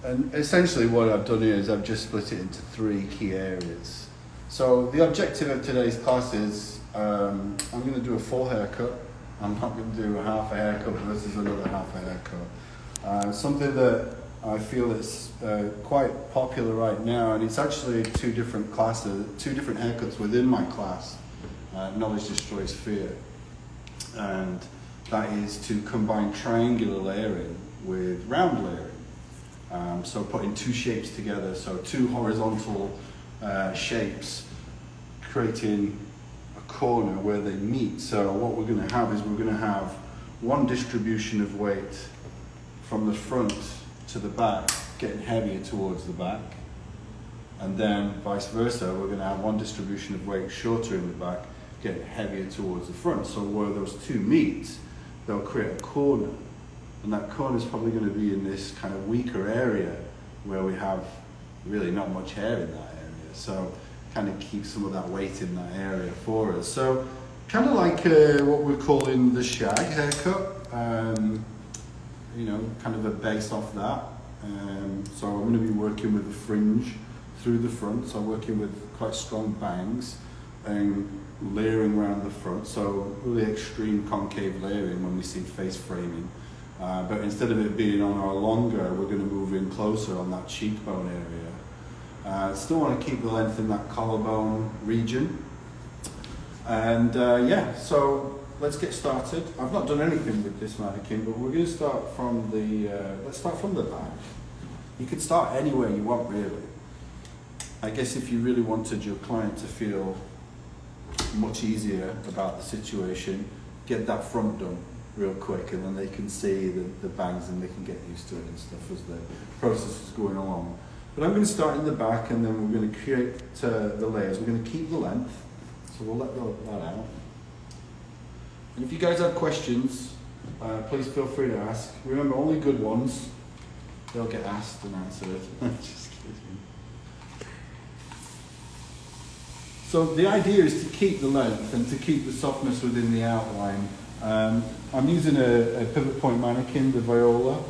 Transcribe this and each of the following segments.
And essentially what I've done here is I've just split it into 3 key areas. So the objective of today's class is I'm going to do a full haircut. I'm not going to do a half a haircut versus another half a haircut. Something that I feel is quite popular right now, and it's actually 2 different classes, 2 different haircuts within my class, Knowledge Destroys Fear. And that is to combine triangular layering with round layering. So putting 2 shapes together, so 2 horizontal shapes, creating a corner where they meet. So what we're going to have is we're going to have one distribution of weight from the front to the back, getting heavier towards the back, and then vice versa, we're going to have one distribution of weight shorter in the back, getting heavier towards the front. So where those 2 meet, they'll create a corner, and that corner is probably going to be in this kind of weaker area where we have really not much hair in that area. So kind of keep some of that weight in that area for us. So kind of like what we're calling the Shag haircut. You know, kind of a base off that. So I'm going to be working with a fringe through the front, so working with quite strong bangs and layering around the front, so really extreme concave layering when we see face framing. But instead of it being on our longer, we're going to move in closer on that cheekbone area. Still want to keep the length in that collarbone region. And yeah, so let's get started. I've not done anything with this mannequin, but we're going to start from the, let's start from the back. You can start anywhere you want, really. I guess if you really wanted your client to feel much easier about the situation, get that front done real quick, and then they can see the bangs and they can get used to it and stuff as the process is going along. But I'm going to start in the back, and then we're going to create the layers. We're going to keep the length, so we'll let that out. And if you guys have questions, please feel free to ask. Remember, only good ones, they'll get asked and answered. Just kidding. So the idea is to keep the length and to keep the softness within the outline. I'm using a pivot point mannequin, the Viola,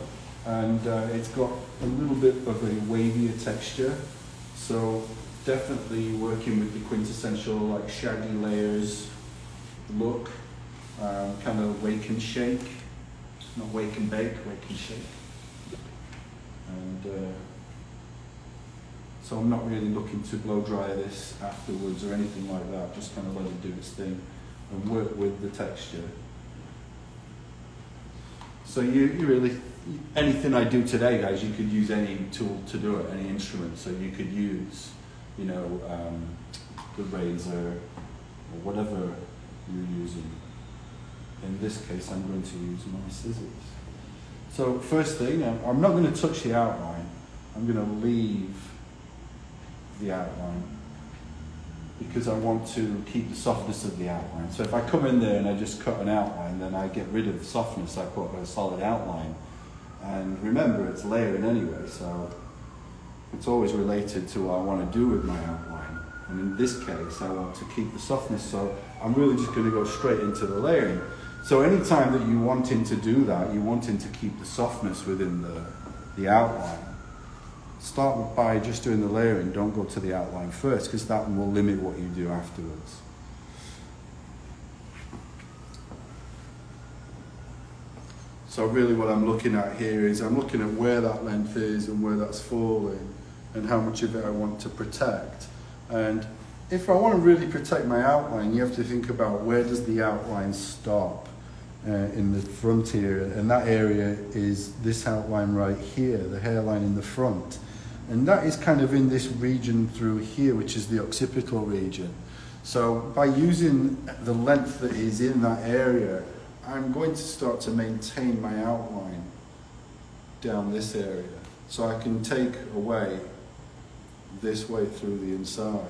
and it's got a little bit of a wavier texture. So definitely working with the quintessential like shaggy layers look. Kind of wake and shake, not wake and bake, wake and shake. And so I'm not really looking to blow dry this afterwards or anything like that, just kind of let it do its thing and work with the texture. So you really, anything I do today, guys, you could use any tool to do it, any instrument. So you could use, you know, the razor or whatever you're using. In this case, I'm going to use my scissors. So first thing, I'm not going to touch the outline. I'm going to leave the outline because I want to keep the softness of the outline. So if I come in there and I just cut an outline, then I get rid of the softness. I put a solid outline. And remember, it's layering anyway, so it's always related to what I want to do with my outline. And in this case, I want to keep the softness, so I'm really just going to go straight into the layering. So anytime that you're wanting to do that, you're wanting to keep the softness within the outline, start by just doing the layering. Don't go to the outline first, because that will limit what you do afterwards. So really what I'm looking at here is I'm looking at where that length is and where that's falling and how much of it I want to protect. And if I want to really protect my outline, you have to think about where does the outline stop in the front here, and that area is this outline right here, the hairline in the front. And that is kind of in this region through here, which is the occipital region. So by using the length that is in that area, I'm going to start to maintain my outline down this area. So I can take away this way through the inside.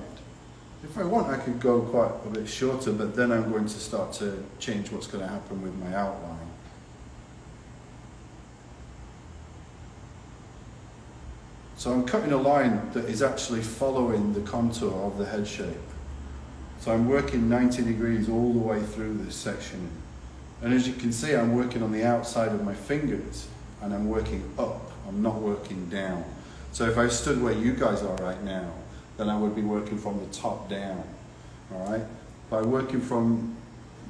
If I want, I could go quite a bit shorter, but then I'm going to start to change what's going to happen with my outline. So I'm cutting a line that is actually following the contour of the head shape. So I'm working 90 degrees all the way through this section. And as you can see, I'm working on the outside of my fingers, and I'm working up I'm not working down. So if I stood where you guys are right now, then I would be working from the top down, all right? By working from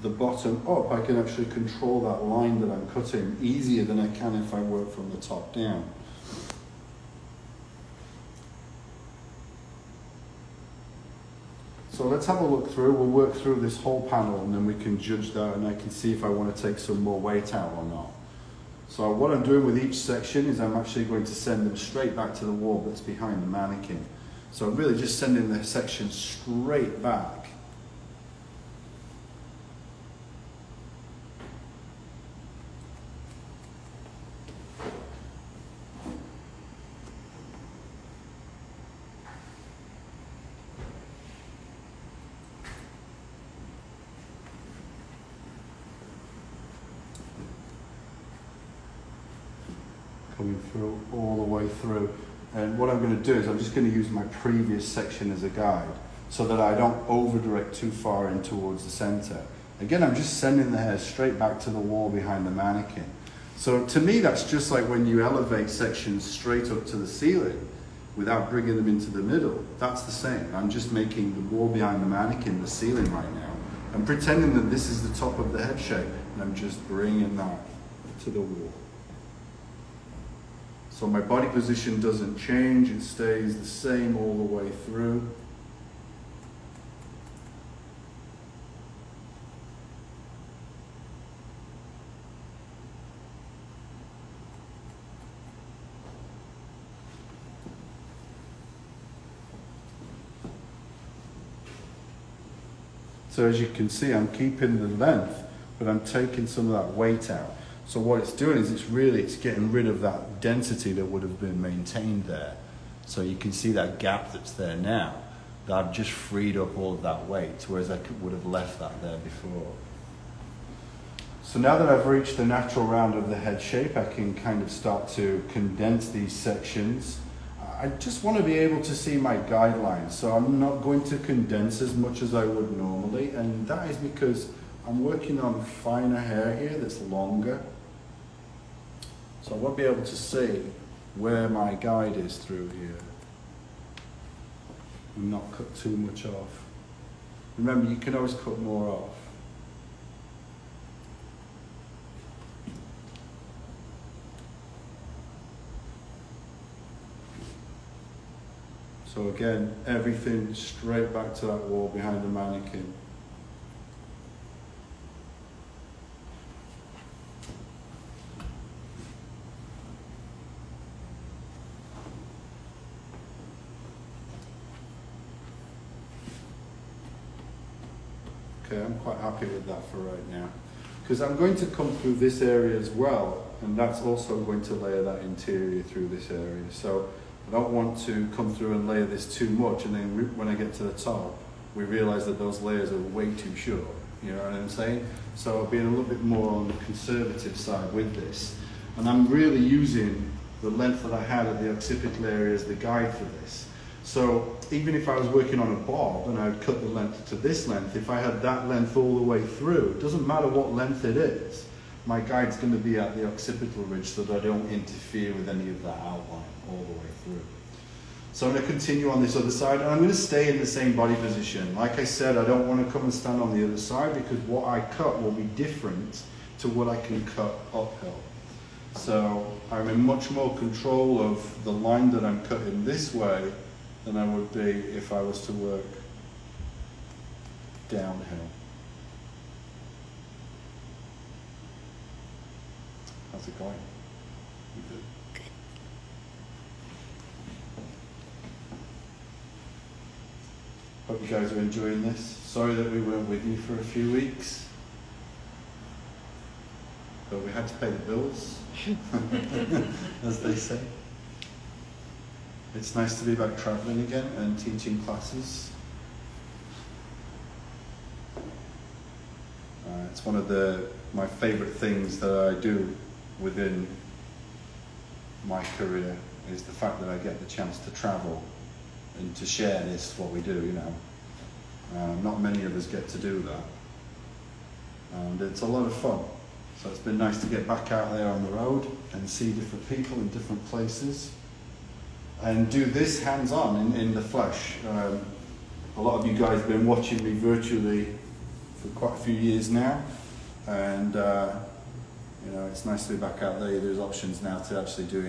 the bottom up, I can actually control that line that I'm cutting easier than I can if I work from the top down. So let's have a look through. We'll work through this whole panel and then we can judge that, and I can see if I want to take some more weight out or not. So what I'm doing with each section is I'm actually going to send them straight back to the wall that's behind the mannequin. So I'm really just sending the section straight back. Coming through all the way through, and what I'm going to do is I'm just going to use my previous section as a guide so that I don't over direct too far in towards the center. Again, I'm just sending the hair straight back to the wall behind the mannequin. So to me that's just like when you elevate sections straight up to the ceiling without bringing them into the middle. That's the same. I'm just making the wall behind the mannequin the ceiling right now. I'm pretending that this is the top of the head shape, and I'm just bringing that to the wall. So my body position doesn't change, it stays the same all the way through. So as you can see, I'm keeping the length, but I'm taking some of that weight out. So what it's doing is it's getting rid of that density that would have been maintained there. So you can see that gap that's there now, that I've just freed up all of that weight, whereas I would have left that there before. So now that I've reached the natural round of the head shape, I can kind of start to condense these sections. I just want to be able to see my guidelines, so I'm not going to condense as much as I would normally, and that is because I'm working on finer hair here that's longer. So I won't be able to see where my guide is through here and not cut too much off. Remember, you can always cut more off. So again, everything straight back to that wall behind the mannequin. Okay, I'm quite happy with that for right now. Because I'm going to come through this area as well, and that's also going to layer that interior through this area. So I don't want to come through and layer this too much, and then when I get to the top, we realize that those layers are way too short. You know what I'm saying? So being a little bit more on the conservative side with this. And I'm really using the length that I had at the occipital area as the guide for this. So even if I was working on a bob and I'd cut the length to this length, if I had that length all the way through, it doesn't matter what length it is, my guide's going to be at the occipital ridge so that I don't interfere with any of that outline all the way through. So I'm going to continue on this other side, and I'm going to stay in the same body position. Like I said, I don't want to come and stand on the other side because what I cut will be different to what I can cut uphill. So I'm in much more control of the line that I'm cutting this way than I would be if I was to work downhill. How's it going? You good? Hope you guys are enjoying this. Sorry that we weren't with you for a few weeks, but we had to pay the bills, as they say. It's nice to be back traveling again and teaching classes. It's one of my favorite things that I do within my career is the fact that I get the chance to travel and to share this, what we do, you know. Not many of us get to do that. And it's a lot of fun. So it's been nice to get back out there on the road and see different people in different places and do this hands-on in the flesh. A lot of you guys have been watching me virtually for quite a few years now, and you know, it's nice to be back out there. There's options now to actually do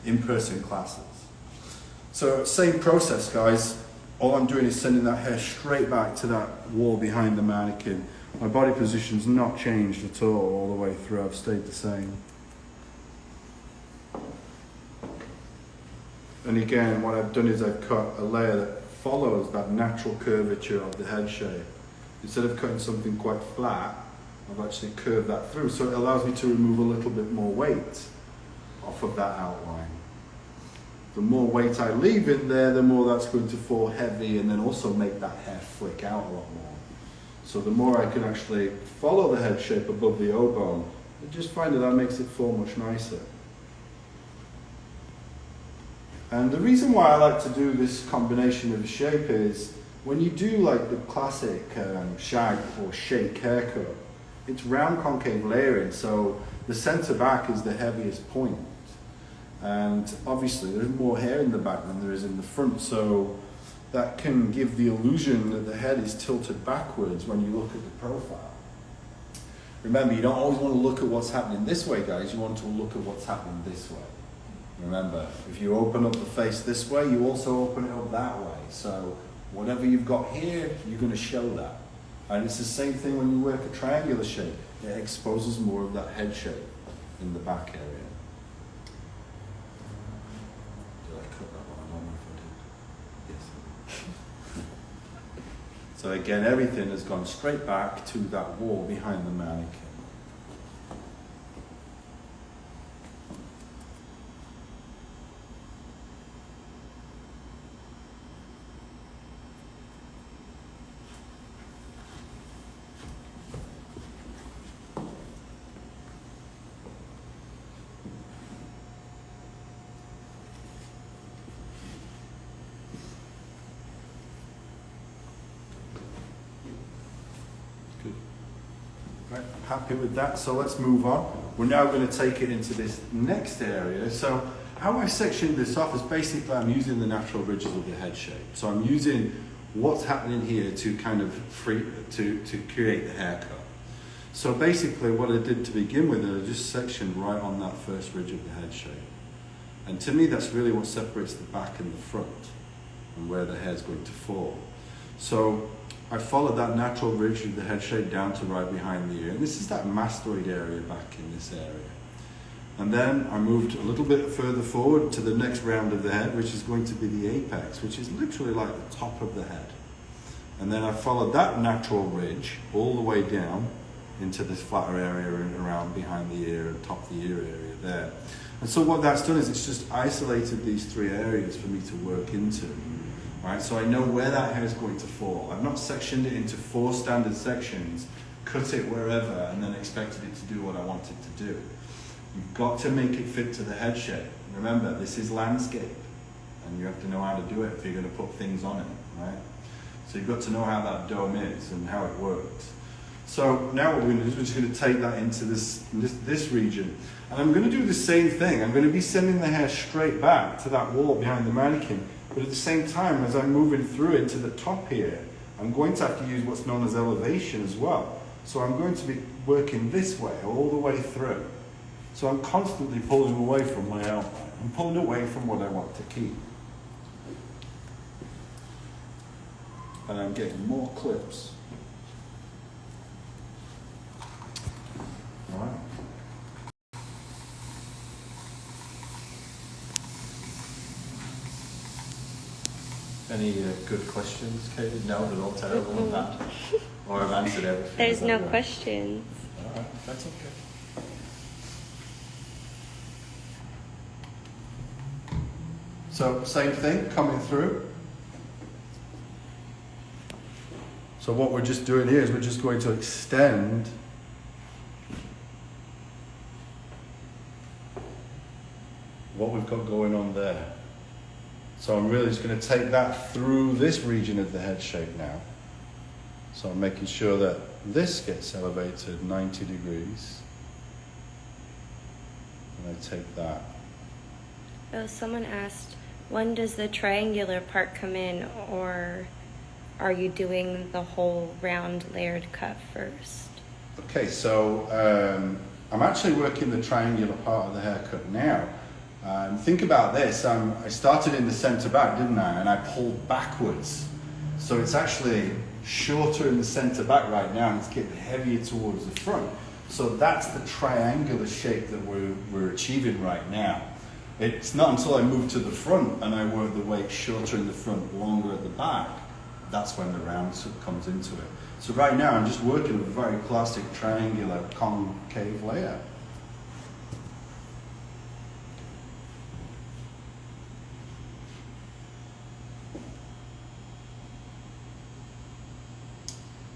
in-person classes. So same process, guys. All I'm doing is sending that hair straight back to that wall behind the mannequin. My body position's not changed at all the way through. I've stayed the same. And again, what I've done is I've cut a layer that follows that natural curvature of the head shape. Instead of cutting something quite flat, I've actually curved that through. So it allows me to remove a little bit more weight off of that outline. The more weight I leave in there, the more that's going to fall heavy and then also make that hair flick out a lot more. So the more I can actually follow the head shape above the O-bone, I just find that makes it fall much nicer. And the reason why I like to do this combination of the shape is when you do like the classic shag or shake haircut, it's round concave layering, so the center back is the heaviest point. And obviously there's more hair in the back than there is in the front, so that can give the illusion that the head is tilted backwards when you look at the profile. Remember, you don't always want to look at what's happening this way, guys, you want to look at what's happening this way. Remember, if you open up the face this way, you also open it up that way. So whatever you've got here, you're going to show that. And it's the same thing when you work a triangular shape. It exposes more of that head shape in the back area. Did I cut that one? I don't know if I did. Yes. So again, everything has gone straight back to that wall behind the mannequin. Right, I'm happy with that, so let's move on. We're now going to take it into this next area. So how I sectioned this off is basically I'm using the natural ridges of the head shape. So I'm using what's happening here to kind of to create the haircut. So basically what I did to begin with, I just sectioned right on that first ridge of the head shape. And to me, that's really what separates the back and the front and where the hair's going to fall. So I followed that natural ridge of the head shape down to right behind the ear. And this is that mastoid area back in this area. And then I moved a little bit further forward to the next round of the head, which is going to be the apex, which is literally like the top of the head. And then I followed that natural ridge all the way down into this flatter area and around behind the ear and top of the ear area there. And so what that's done is it's just isolated these three areas for me to work into. Right, so I know where that hair is going to fall. I've not sectioned it into 4 standard sections, cut it wherever, and then expected it to do what I want it to do. You've got to make it fit to the head shape. Remember, this is landscape, and you have to know how to do it if you're going to put things on it, right? So you've got to know how that dome is and how it works. So now what we're going to do is we're just going to take that into this region. And I'm going to do the same thing. I'm going to be sending the hair straight back to that wall behind the mannequin. But at the same time, as I'm moving through it to the top here, I'm going to have to use what's known as elevation as well. So I'm going to be working this way, all the way through. So I'm constantly pulling away from my outline. I'm pulling away from what I want to keep. And I'm getting more clips. All right. Any good questions, Katie? No, they're all terrible and bad. Or I've answered everything. There's no questions. All right, that's okay. So same thing, coming through. So what we're just doing here is we're just going to extend what we've got going on there. So I'm really just going to take that through this region of the head shape now. So I'm making sure that this gets elevated 90 degrees. And I take that. Oh, someone asked, when does the triangular part come in, or are you doing the whole round layered cut first? Okay, so I'm actually working the triangular part of the haircut now. Think about this, I started in the center back, didn't I? And I pulled backwards. So it's actually shorter in the center back right now, and it's getting heavier towards the front. So that's the triangular shape that we're achieving right now. It's not until I move to the front and I work the weight shorter in the front, longer at the back, that's when the round comes into it. So right now I'm just working a very classic triangular concave layer.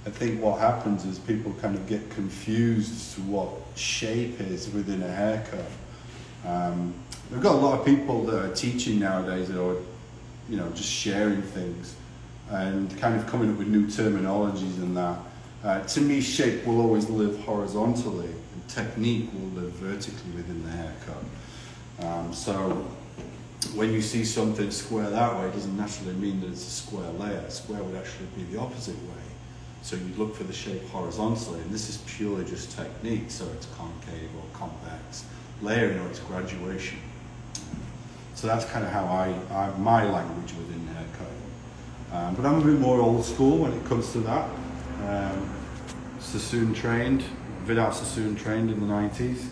I think what happens is people kind of get confused as to what shape is within a haircut. We've got a lot of people that are teaching nowadays that are, just sharing things and kind of coming up with new terminologies and that. To me, shape will always live horizontally and technique will live vertically within the haircut. So when you see something square that way, it doesn't naturally mean that it's a square layer. Square would actually be the opposite way. So you'd look for the shape horizontally, and this is purely just technique, so it's concave or convex, layering or it's graduation. So that's kind of how my language within haircutting. But I'm a bit more old school when it comes to that. Sassoon trained, Vidal Sassoon trained in the 90s.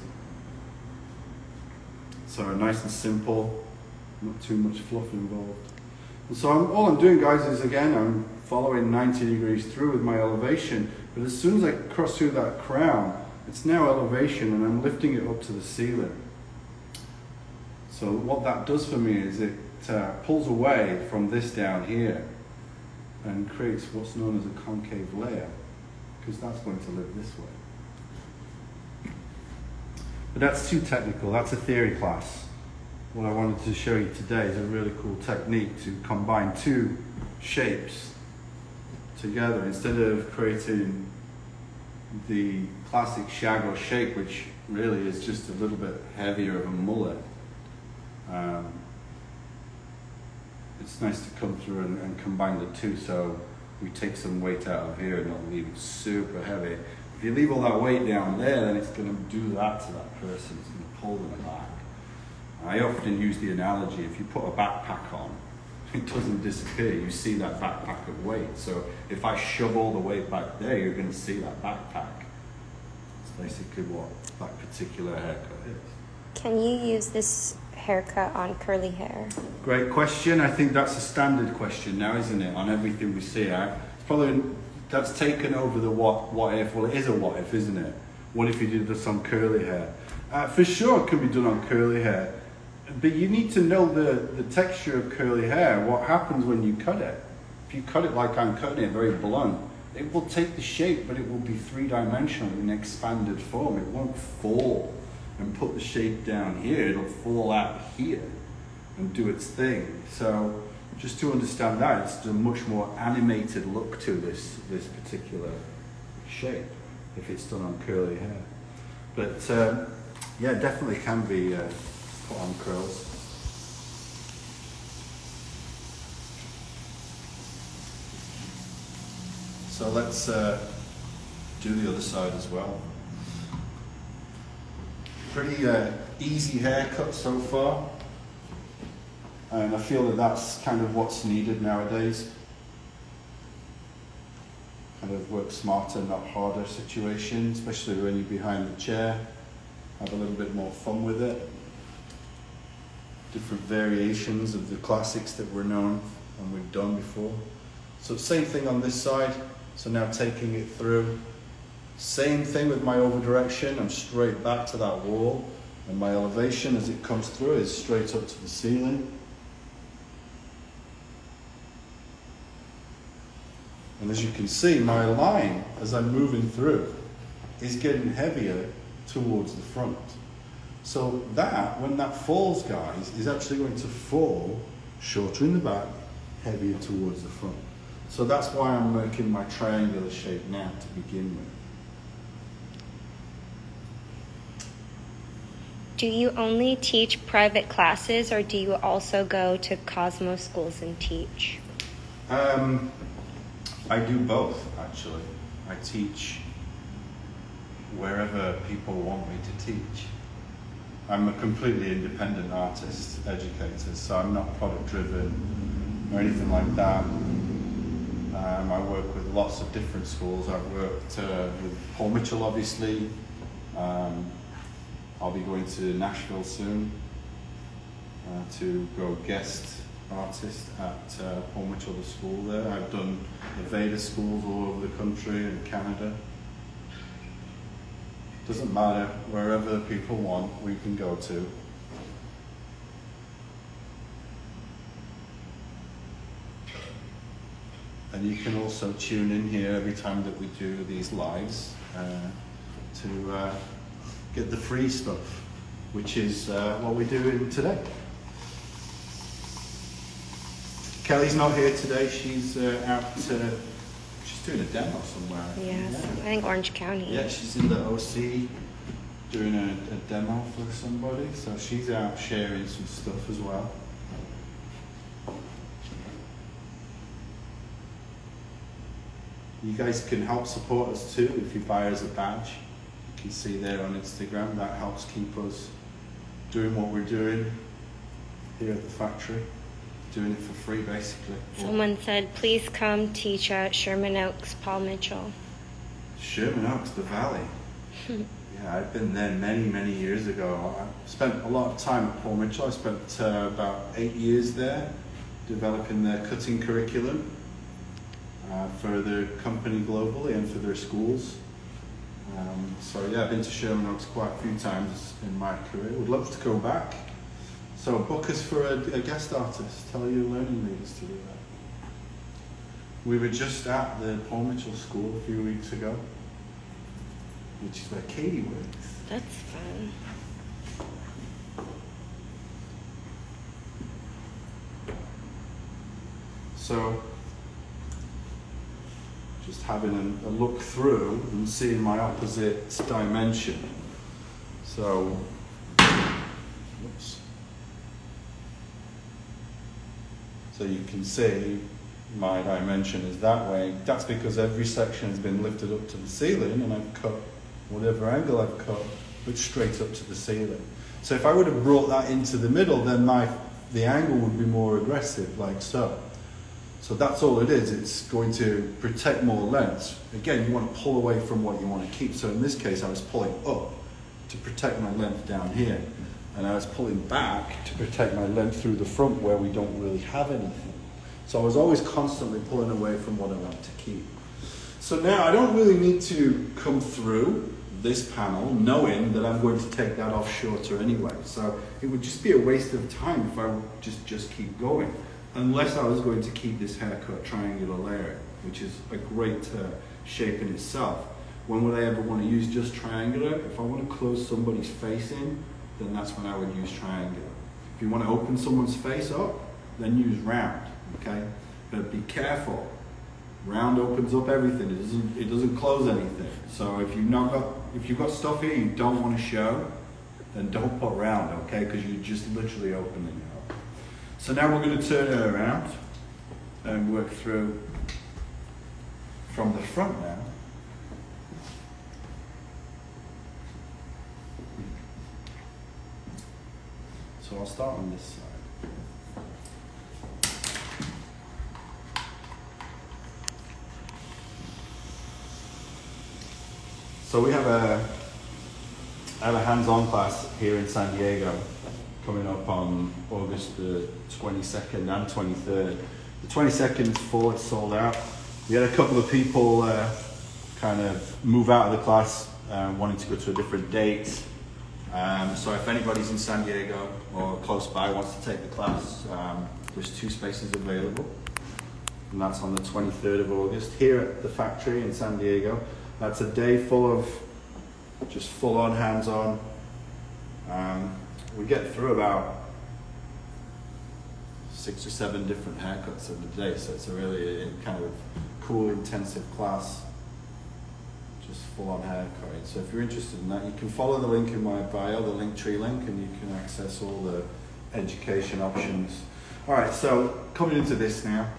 So nice and simple, not too much fluff involved. And so all I'm doing, guys, is again, I'm following 90 degrees through with my elevation, but as soon as I cross through that crown, it's now elevation and I'm lifting it up to the ceiling. So what that does for me is it pulls away from this down here and creates what's known as a concave layer, because that's going to live this way. But that's too technical, that's a theory class. What I wanted to show you today is a really cool technique to combine two shapes together instead of creating the classic shag or shake, which really is just a little bit heavier of a mullet. It's nice to come through and combine the two, so we take some weight out of here and not leave it super heavy. If you leave all that weight down there, then it's going to do that to that person. It's going to pull them back. I often use the analogy, if you put a backpack on, it doesn't disappear. You see that backpack of weight. So if I shove all the weight back there, you're going to see that backpack. It's basically what that particular haircut is. Can you use this haircut on curly hair? Great question. I think that's a standard question now, isn't it? On everything we see. That's taken over the what if. Well, it is a what if, isn't it? What if you did this on curly hair? For sure it can be done on curly hair. But you need to know the texture of curly hair, what happens when you cut it. If you cut it like I'm cutting it, very blunt, it will take the shape, but it will be three-dimensional in expanded form. It won't fall and put the shape down here. It'll fall out here and do its thing. So just to understand that, it's a much more animated look to this particular shape if it's done on curly hair. But yeah, definitely can be put on curls. So let's do the other side as well. Pretty easy haircut so far, and I feel that that's kind of what's needed nowadays. Kind of work smarter, not harder situation, especially when you're behind the chair. Have a little bit more fun with it. Different variations of the classics that were known and we've done before. So same thing on this side. So now taking it through. Same thing with my over direction. I'm straight back to that wall, and my elevation as it comes through is straight up to the ceiling. And as you can see, my line as I'm moving through is getting heavier towards the front. So that, when that falls, guys, is actually going to fall shorter in the back, heavier towards the front. So that's why I'm making my triangular shape now to begin with. Do you only teach private classes, or do you also go to Cosmos schools and teach? I do both, actually. I teach wherever people want me to teach. I'm a completely independent artist, educator, so I'm not product driven or anything like that. I work with lots of different schools. I've worked with Paul Mitchell, obviously. I'll be going to Nashville soon to go guest artist at Paul Mitchell, the school there. I've done the Veda schools all over the country and Canada. Doesn't matter, wherever the people want, we can go to. And you can also tune in here every time that we do these lives to get the free stuff, which is what we're doing today. Kelly's not here today. She's out. She's doing a demo somewhere. Yes, I think Orange County. Yeah, she's in the OC doing a demo for somebody. So she's out sharing some stuff as well. You guys can help support us too if you buy us a badge. You can see there on Instagram. That helps keep us doing what we're doing here at the factory. Doing it for free, basically. Someone said, please come teach at Sherman Oaks, Paul Mitchell. Sherman Oaks, the Valley. Yeah, I've been there many, many years ago. I spent a lot of time at Paul Mitchell. I spent about 8 years there developing their cutting curriculum for their company globally and for their schools. So yeah, I've been to Sherman Oaks quite a few times in my career. Would love to go back. So book us for a guest artist. Tell your learning leaders to do that. We were just at the Paul Mitchell School a few weeks ago, which is where Katie works. That's fun. So just having a look through and seeing my opposite dimension. So, whoops. So you can see my dimension is that way. That's because every section has been lifted up to the ceiling and I've cut whatever angle I've cut, but straight up to the ceiling. So if I would have brought that into the middle, then the angle would be more aggressive, like so. So that's all it is. It's going to protect more lengths. Again, you want to pull away from what you want to keep. So in this case, I was pulling up to protect my length down here. And I was pulling back to protect my length through the front where we don't really have anything. So I was always constantly pulling away from what I want to keep. So now I don't really need to come through this panel knowing that I'm going to take that off shorter anyway. So it would just be a waste of time if I would just keep going. Unless I was going to keep this haircut triangular layering, which is a great shape in itself. When would I ever want to use just triangular? If I want to close somebody's face in, then that's when I would use triangular. If you want to open someone's face up, then use round, okay? But be careful. Round opens up everything. It doesn't close anything. So if you've got stuff here you don't want to show, then don't put round, okay? Because you're just literally opening it up. So now we're going to turn it around and work through from the front now. So I'll start on this side. So we have a hands-on class here in San Diego coming up on August the 22nd and 23rd. The 22nd is full, it's sold out. We had a couple of people kind of move out of the class wanting to go to a different date. So if anybody's in San Diego or close by wants to take the class, there's 2 spaces available. And that's on the 23rd of August here at the factory in San Diego. That's a day full of just full-on hands-on. We get through about 6 or 7 different haircuts in the day, so it's a really kind of cool, intensive class, just full-on haircutting. So if you're interested in that, you can follow the link in my bio, the Linktree link, and you can access all the education options. All right, so coming into this now.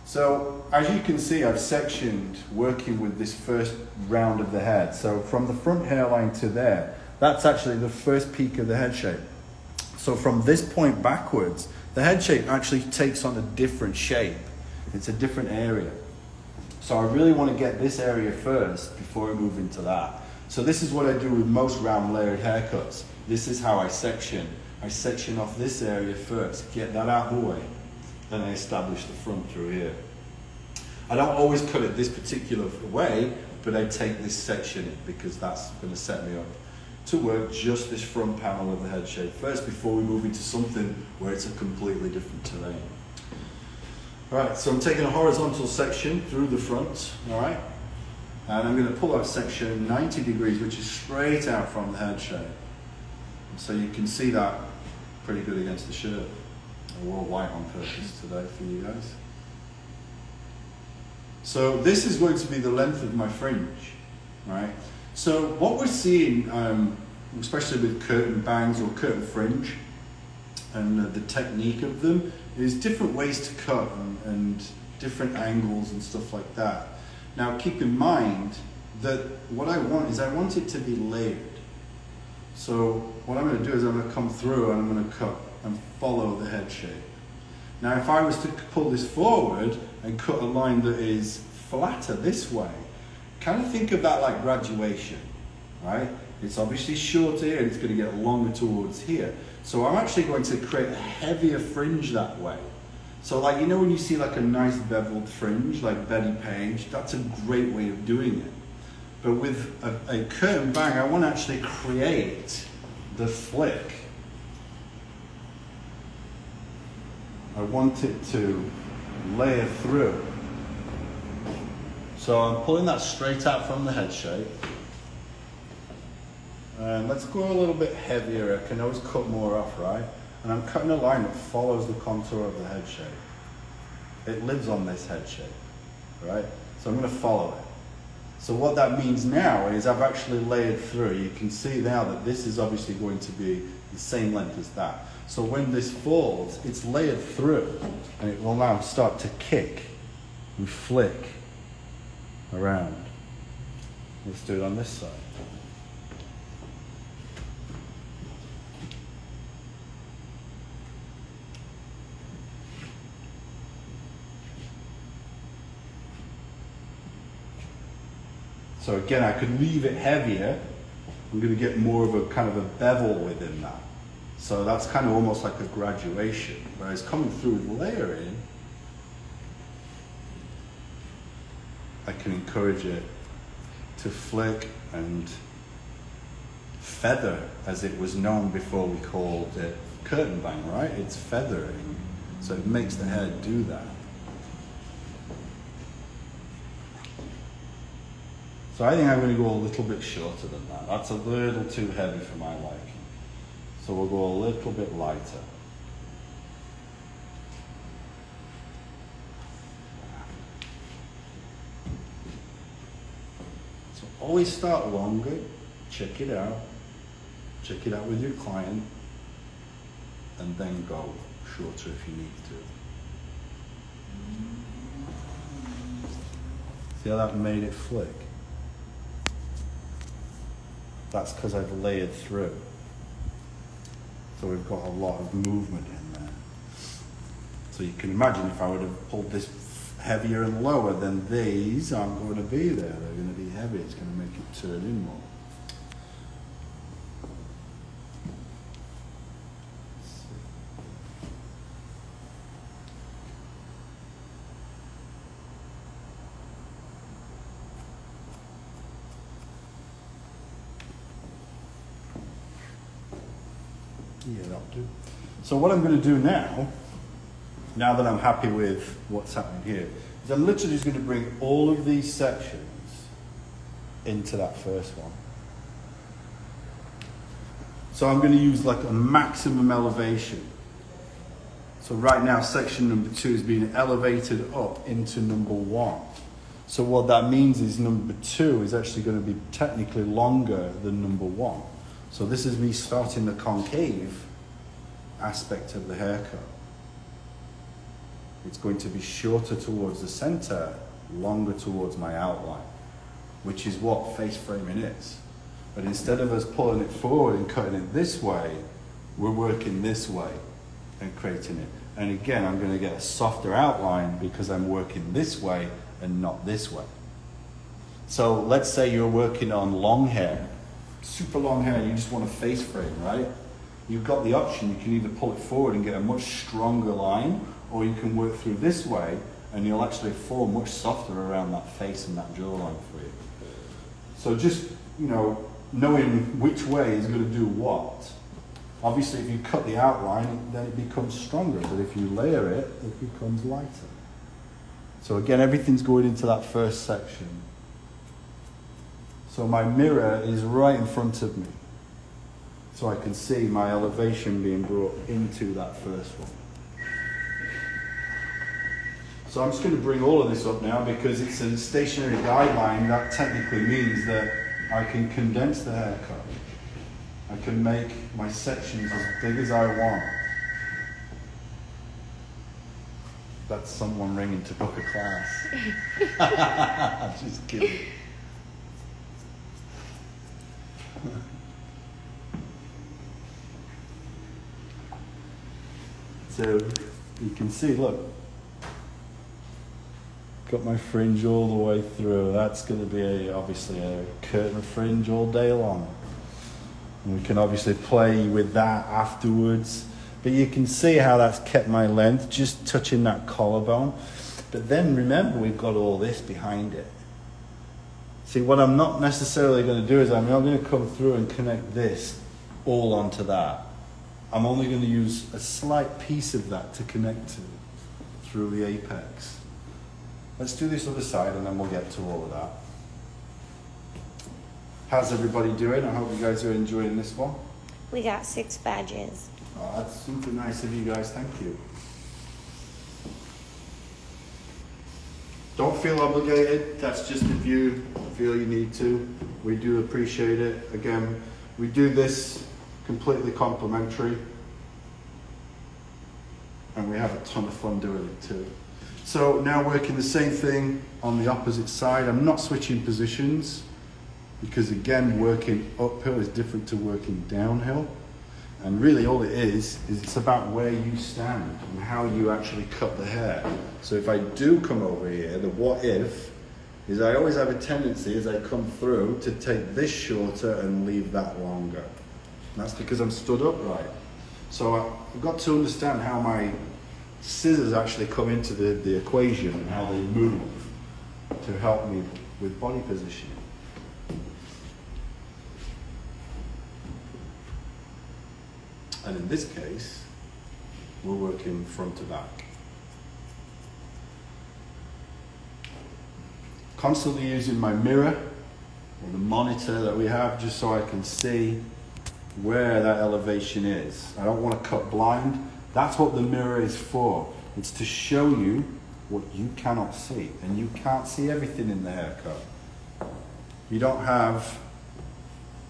So as you can see, I've sectioned working with this first round of the head. So from the front hairline to there, that's actually the first peak of the head shape. So from this point backwards, the head shape actually takes on a different shape. It's a different area. So I really want to get this area first before I move into that. So this is what I do with most round layered haircuts. This is how I section. I section off this area first, get that out of the way. Then I establish the front through here. I don't always cut it this particular way, but I take this section in because that's going to set me up to work just this front panel of the head shape first before we move into something where it's a completely different terrain. All right, so I'm taking a horizontal section through the front, all right? And I'm going to pull out section 90 degrees, which is straight out from the head shape. So you can see that pretty good against the shirt. I wore white on purpose today for you guys. So this is going to be the length of my fringe, right? So what we're seeing, especially with curtain bangs or curtain fringe, and the technique of them, is different ways to cut and different angles and stuff like that. Now keep in mind that what I want is I want it to be layered. So what I'm going to do is I'm going to come through and I'm going to cut and follow the head shape. Now if I was to pull this forward and cut a line that is flatter this way, kind of think of that like graduation, right? It's obviously shorter here and it's going to get longer towards here. So I'm actually going to create a heavier fringe that way. So like, you know when you see like a nice beveled fringe, like Betty Page, that's a great way of doing it. But with a curtain bang, I want to actually create the flick. I want it to layer through. So I'm pulling that straight out from the head shape. And let's go a little bit heavier. I can always cut more off, right? And I'm cutting a line that follows the contour of the head shape. It lives on this head shape, right? So I'm going to follow it. So what that means now is I've actually layered through. You can see now that this is obviously going to be the same length as that. So when this falls, it's layered through, and it will now start to kick and flick around. Let's do it on this side. So again, I could leave it heavier. I'm going to get more of a kind of a bevel within that. So that's kind of almost like a graduation. Whereas coming through with layering, I can encourage it to flick and feather, as it was known before we called it curtain bang, right? It's feathering. So it makes the hair do that. So I think I'm going to go a little bit shorter than that. That's a little too heavy for my liking. So we'll go a little bit lighter. So always start longer, check it out with your client, and then go shorter if you need to. See how that made it flick? That's because I've layered through. So we've got a lot of movement in there. So you can imagine if I would have pulled this heavier and lower, then these aren't going to be there. They're going to be heavy. It's going to make it turn in more. Yeah, that'll do. So what I'm going to do now that I'm happy with what's happening here, is I'm literally just going to bring all of these sections into that first one. So I'm going to use like a maximum elevation So right now, section number 2 is being elevated up into number 1. So what that means is number 2 is actually going to be technically longer than number 1. So this is me starting the concave aspect of the haircut. It's going to be shorter towards the center, longer towards my outline, which is what face framing is. But instead of us pulling it forward and cutting it this way, we're working this way and creating it. And again, I'm going to get a softer outline because I'm working this way and not this way. So let's say you're working on long hair, super long hair, you just want a face frame, right? You've got the option, you can either pull it forward and get a much stronger line, or you can work through this way and you'll actually form much softer around that face and that jawline for you. So just, knowing which way is going to do what. Obviously, if you cut the outline, then it becomes stronger, but if you layer it, it becomes lighter. So again, everything's going into that first section. So my mirror is right in front of me, so I can see my elevation being brought into that first one. So I'm just going to bring all of this up now because it's a stationary guideline. That technically means that I can condense the haircut. I can make my sections as big as I want. That's someone ringing to book a class. Just kidding. So you can see, look, got my fringe all the way through. That's going to be obviously a curtain fringe all day long. And we can obviously play with that afterwards. But you can see how that's kept my length, just touching that collarbone. But then remember, we've got all this behind it. See, what I'm not necessarily going to do is I'm not going to come through and connect this all onto that. I'm only going to use a slight piece of that to connect to through the apex. Let's do this other side and then we'll get to all of that. How's everybody doing? I hope you guys are enjoying this one. We got 6 badges. Oh, that's super nice of you guys. Thank you. Don't feel obligated. That's just if you feel you need to. We do appreciate it. Again, we do this completely complimentary. And we have a ton of fun doing it too. So now working the same thing on the opposite side. I'm not switching positions because again, working uphill is different to working downhill. And really all it is it's about where you stand and how you actually cut the hair. So if I do come over here, the what if is I always have a tendency as I come through to take this shorter and leave that longer. And that's because I'm stood upright. So I've got to understand how my scissors actually come into the equation and how they move to help me with body positioning. And in this case, we're working front to back. Constantly using my mirror or the monitor that we have just so I can see where that elevation is. I don't want to cut blind. That's what the mirror is for. It's to show you what you cannot see. And you can't see everything in the haircut. You don't have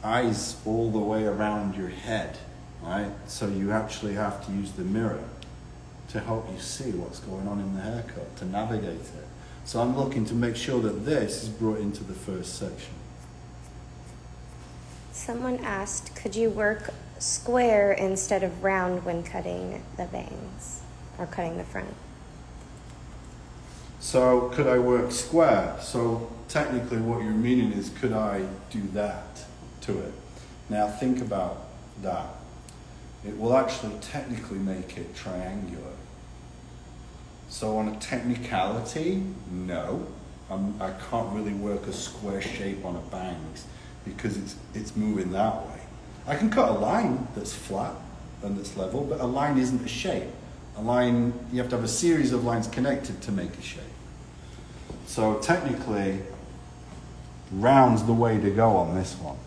eyes all the way around your head. Right? So you actually have to use the mirror to help you see what's going on in the haircut, to navigate it. So I'm looking to make sure that this is brought into the first section. Someone asked, could you work square instead of round when cutting the bangs or cutting the front? So could I work square? So technically what you're meaning is could I do that to it? Now think about that. It will actually technically make it triangular. So on a technicality, no. I can't really work a square shape on a bangs because it's moving that way. I can cut a line that's flat and that's level, but a line isn't a shape. A line, you have to have a series of lines connected to make a shape. So technically, round's the way to go on this one.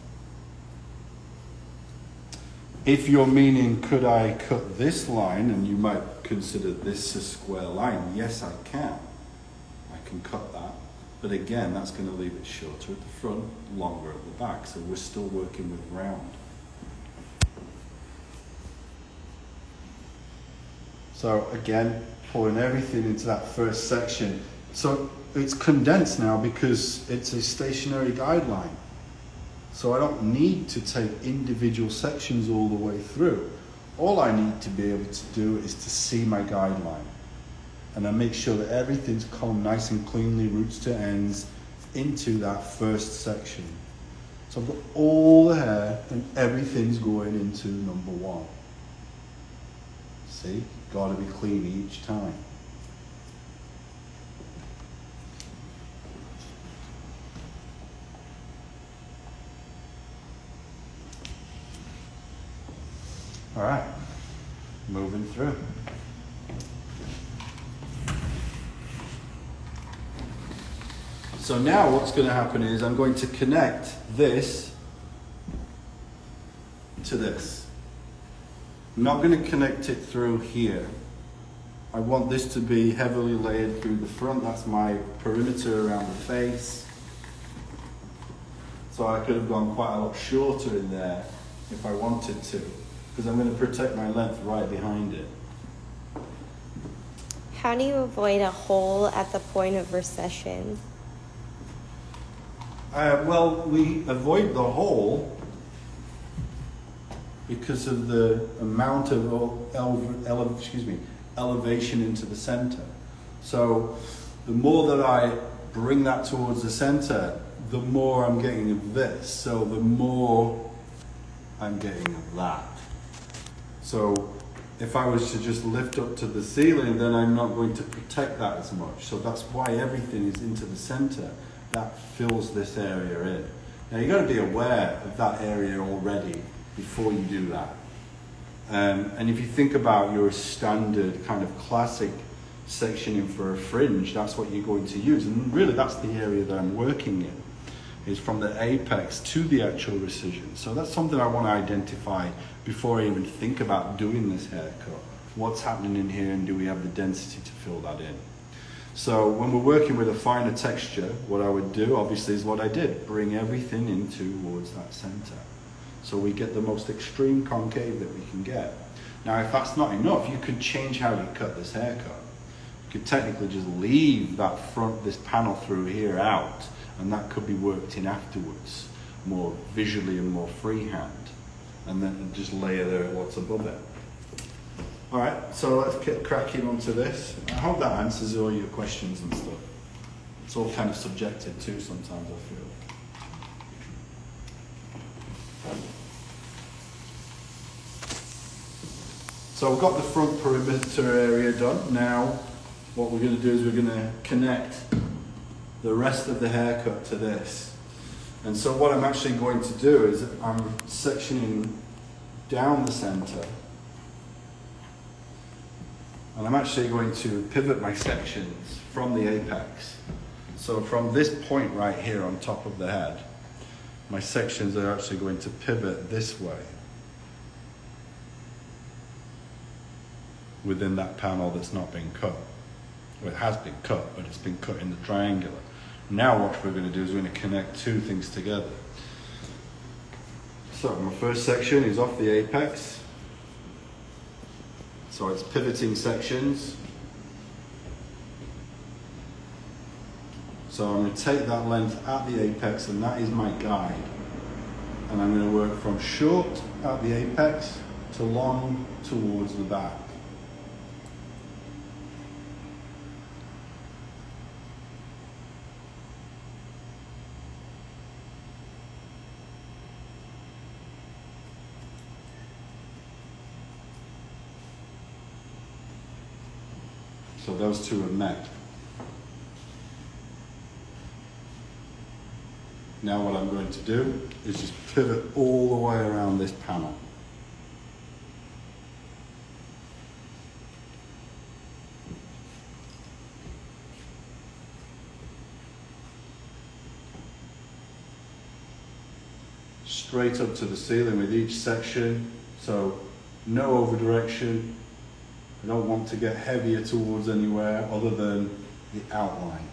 If you're meaning, could I cut this line, and you might consider this a square line, yes I can. I can cut that. But again, that's going to leave it shorter at the front, longer at the back. So we're still working with round. So again, pulling everything into that first section. So it's condensed now because it's a stationary guideline. So I don't need to take individual sections all the way through. All I need to be able to do is to see my guideline. And I make sure that everything's combed nice and cleanly, roots to ends, into that first section. So I've got all the hair and everything's going into number one. See, gotta be clean each time. All right, moving through. So now what's going to happen is I'm going to connect this to this. I'm not going to connect it through here. I want this to be heavily layered through the front. That's my perimeter around the face. So I could have gone quite a lot shorter in there if I wanted to, because I'm going to protect my length right behind it. How do you avoid a hole at the point of recession? Well, we avoid the hole because of the amount of elevation into the center. So the more that I bring that towards the center, the more I'm getting of this. So the more I'm getting of that. So if I was to just lift up to the ceiling, then I'm not going to protect that as much. So that's why everything is into the center. That fills this area in. Now you've got to be aware of that area already before you do that. And if you think about your standard kind of classic sectioning for a fringe, that's what you're going to use. And really that's the area that I'm working in, is from the apex to the actual recision. So that's something I want to identify before I even think about doing this haircut. What's happening in here, and do we have the density to fill that in? So when we're working with a finer texture, what I would do obviously is what I did, bring everything in towards that center. So we get the most extreme concave that we can get. Now if that's not enough, you could change how you cut this haircut. You could technically just leave that front, this panel through here out, and that could be worked in afterwards, more visually and more freehand, and then just layer what's above it. All right, so let's get cracking onto this. I hope that answers all your questions and stuff. It's all kind of subjective too sometimes, I feel. So we've got the front perimeter area done. Now, what we're going to do is we're going to connect the rest of the haircut to this. And so what I'm actually going to do is I'm sectioning down the center. And I'm actually going to pivot my sections from the apex. So from this point right here on top of the head, my sections are actually going to pivot this way within that panel that's not been cut. Well, it has been cut, but it's been cut in the triangular. Now what we're going to do is we're going to connect two things together. So my first section is off the apex. So it's pivoting sections. So I'm going to take that length at the apex, and that is my guide. And I'm going to work from short at the apex to long towards the back. So those two are met. Now what I'm going to do is just pivot all the way around this panel. Straight up to the ceiling with each section, So no over direction. I don't want to get heavier towards anywhere other than the outline.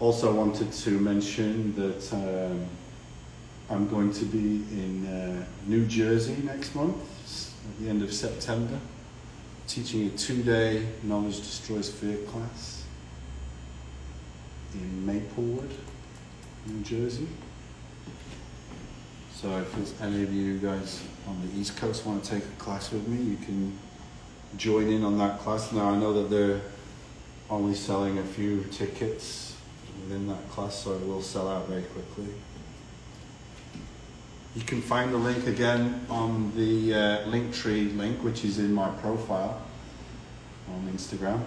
Also wanted to mention that I'm going to be in New Jersey next month, at the end of September, teaching a 2-day Knowledge Destroys Fear class in Maplewood, New Jersey. So if there's any of you guys on the East Coast want to take a class with me, you can join in on that class. Now I know that they're only selling a few tickets within that class, so it will sell out very quickly. You can find the link again on the Linktree link, which is in my profile on Instagram.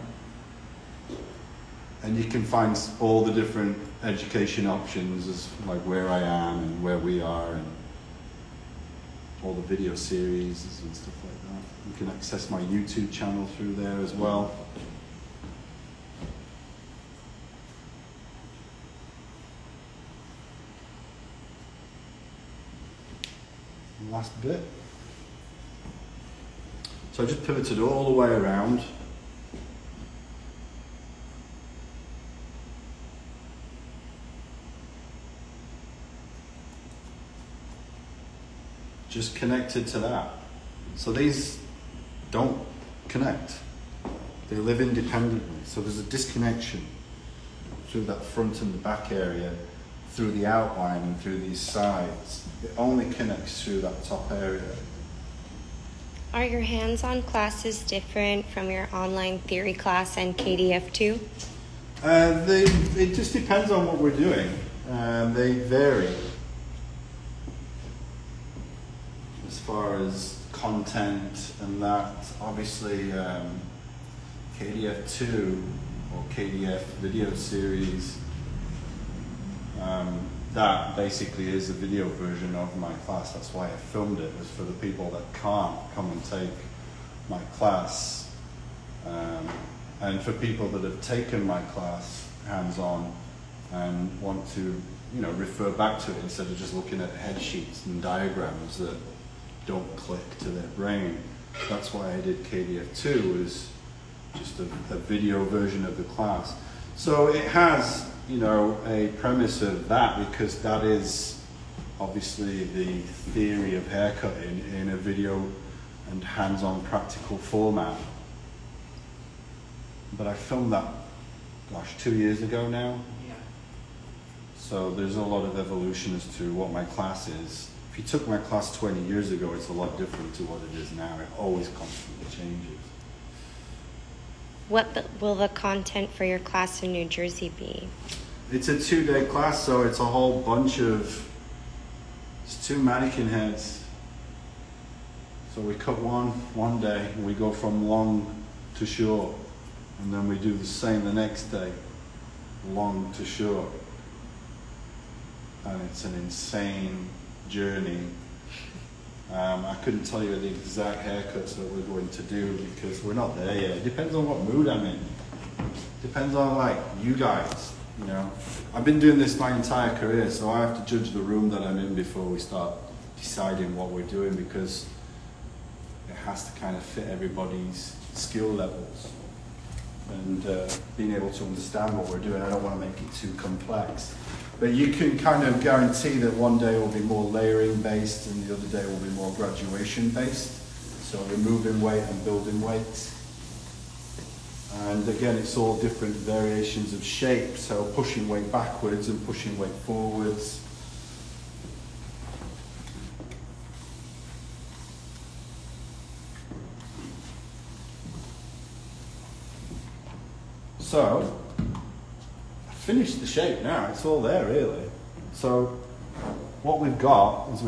And you can find all the different education options, as like where I am and where we are, and all the video series and stuff like that. You can access my YouTube channel through there as well. Last bit. So I just pivoted all the way around. Just connected to that. So these don't connect. They live independently. So there's a disconnection through that front and the back area, through the outline and through these sides. It only connects through that top area. Are your hands-on classes different from your online theory class and KDF2? It just depends on what we're doing. They vary as far as content and that. Obviously, KDF2 or KDF video series, that basically is a video version of my class. That's why I filmed it, was for the people that can't come and take my class. And for people that have taken my class hands-on and want to, refer back to it instead of just looking at head sheets and diagrams that don't click to their brain. That's why I did KDF2, was just a video version of the class. So it has, a premise of that, because that is obviously the theory of haircutting in a video and hands-on practical format. But I filmed that, 2 years ago now. Yeah. So there's a lot of evolution as to what my class is. If you took my class 20 years ago, it's a lot different to what it is now. It always constantly changes. What will the content for your class in New Jersey be? It's a 2-day class, so it's a whole bunch of, it's 2 mannequin heads. So we cut one day, and we go from long to short, and then we do the same the next day, long to short. And it's an insane journey. I couldn't tell you the exact haircuts that we're going to do because we're not there yet. It depends on what mood I'm in. Depends on you guys, I've been doing this my entire career, so I have to judge the room that I'm in before we start deciding what we're doing, because it has to kind of fit everybody's skill levels and being able to understand what we're doing. I don't want to make it too complex. But you can kind of guarantee that one day will be more layering based and the other day will be more graduation based. So removing weight and building weight. And again, it's all different variations of shape. So pushing weight backwards and pushing weight forwards. So, finished the shape now, it's all there really. So what we've got is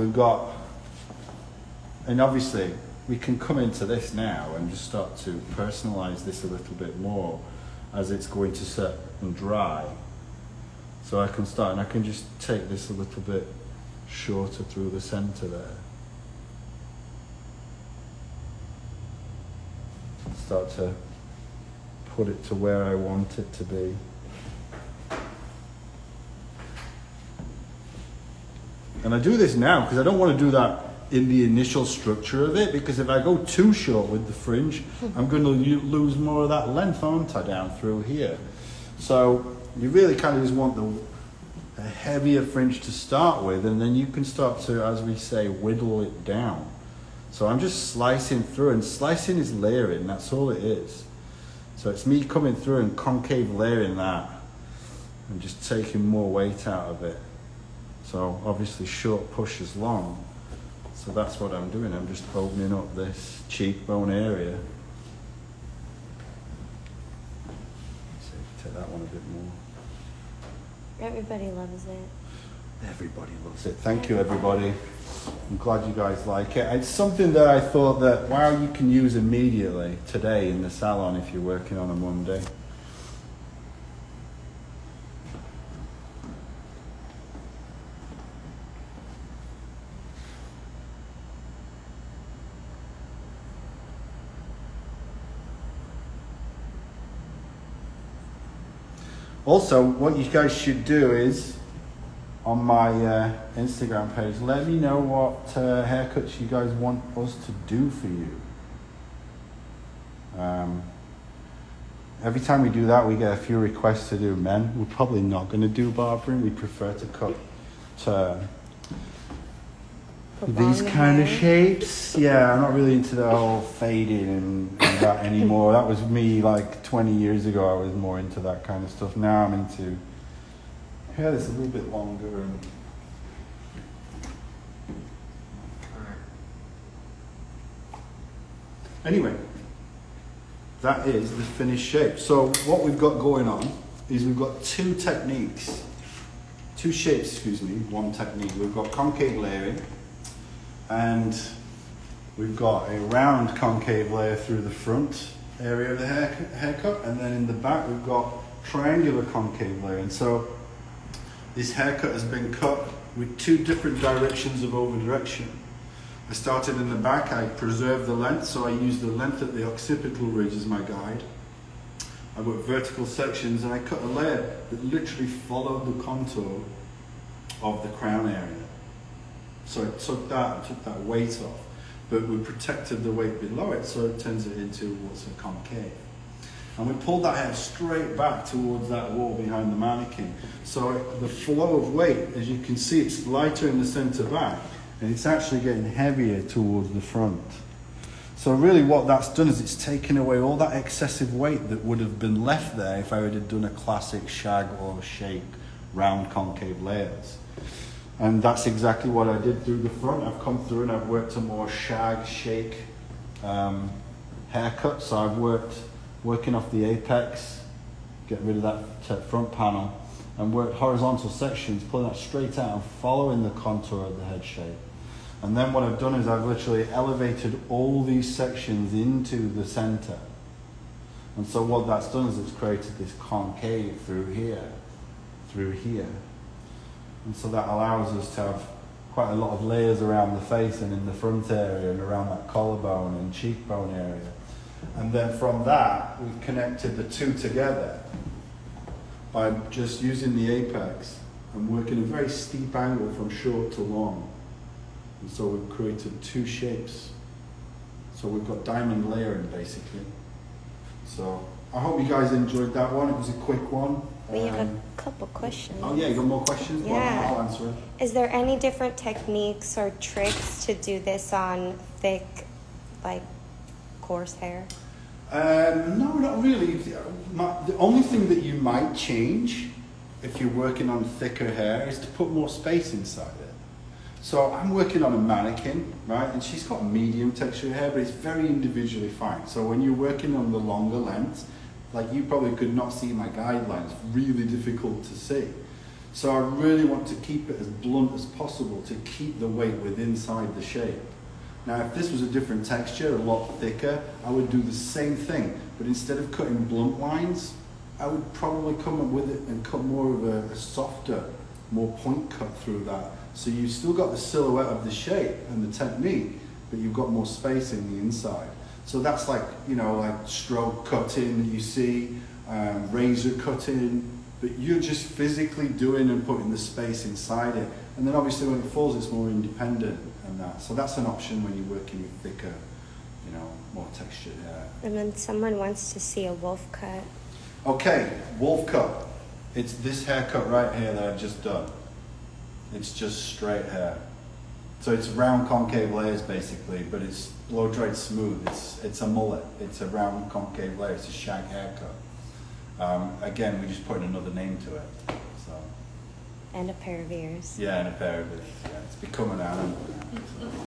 and obviously we can come into this now and just start to personalize this a little bit more as it's going to set and dry. So I can start, and I can just take this a little bit shorter through the center there. Start to put it to where I want it to be. And I do this now because I don't want to do that in the initial structure of it, because if I go too short with the fringe, I'm going to lose more of that length, aren't I, down through here. So you really kind of just want a heavier fringe to start with, and then you can start to, as we say, whittle it down. So I'm just slicing through, and slicing is layering, that's all it is. So it's me coming through and concave layering that and just taking more weight out of it. So obviously short push is long. So that's what I'm doing. I'm just opening up this cheekbone area. So take that one a bit more. Everybody loves it. Everybody loves it. Thank you, everybody. I'm glad you guys like it. It's something that I thought that, wow, you can use immediately today in the salon if you're working on a Monday. Also, what you guys should do is, on my Instagram page, let me know what haircuts you guys want us to do for you. Every time we do that, we get a few requests to do men. We're probably not going to do barbering. We prefer to cut to these kind of shapes. Yeah, I'm not really into the whole fading and that anymore. That was me like 20 years ago. I was more into that kind of stuff. Now I'm into hair that's a little bit longer and anyway, that is the finished shape. So what we've got going on is we've got two shapes, one technique. We've got concave layering, and we've got a round concave layer through the front area of the haircut, and then in the back we've got triangular concave layering. So this haircut has been cut with two different directions of over direction. I started in the back, I preserved the length, so I used the length at the occipital ridge as my guide. I worked vertical sections, and I cut a layer that literally followed the contour of the crown area. So it took that weight off, but we protected the weight below it, so it turns it into what's a concave. And we pulled that hair straight back towards that wall behind the mannequin. So the flow of weight, as you can see, it's lighter in the center back, and it's actually getting heavier towards the front. So really what that's done is it's taken away all that excessive weight that would have been left there if I would have done a classic shag or shake round concave layers. And that's exactly what I did through the front. I've come through and I've worked a more shag, shake haircut. So I've working off the apex, get rid of that front panel, and worked horizontal sections, pulling that straight out and following the contour of the head shape. And then what I've done is I've literally elevated all these sections into the center. And so what that's done is it's created this concave through here. And so that allows us to have quite a lot of layers around the face and in the front area and around that collarbone and cheekbone area. And then from that, we've connected the two together by just using the apex and working a very steep angle from short to long. And so we've created two shapes. So we've got diamond layering basically. So I hope you guys enjoyed that one. It was a quick one. We have a couple questions. Oh yeah, you got more questions? Yeah. Well, I'll answer it. Is there any different techniques or tricks to do this on thick, like coarse hair? No, not really. The only thing that you might change if you're working on thicker hair is to put more space inside it. So I'm working on a mannequin, right? And she's got medium texture hair, but it's very individually fine. So when you're working on the longer lengths, like you probably could not see my guidelines, really difficult to see. So I really want to keep it as blunt as possible to keep the weight within inside the shape. Now, if this was a different texture, a lot thicker, I would do the same thing, but instead of cutting blunt lines, I would probably come up with it and cut more of a softer, more point cut through that. So you've still got the silhouette of the shape and the technique, but you've got more space in the inside. So that's like, you know, like stroke cutting that you see, razor cutting, but you're just physically doing and putting the space inside it. And then obviously when it falls, it's more independent and that. So that's an option when you're working with thicker, you know, more textured hair. And then someone wants to see a wolf cut. Okay, wolf cut. It's this haircut right here that I've just done. It's just straight hair. So it's round concave layers basically, but it's blow dried smooth. It's a mullet. It's a round concave layer. It's a shag haircut. Again, we just put another name to it. So. And a pair of ears. Yeah, and a pair of ears. Yeah, it's become an animal. So.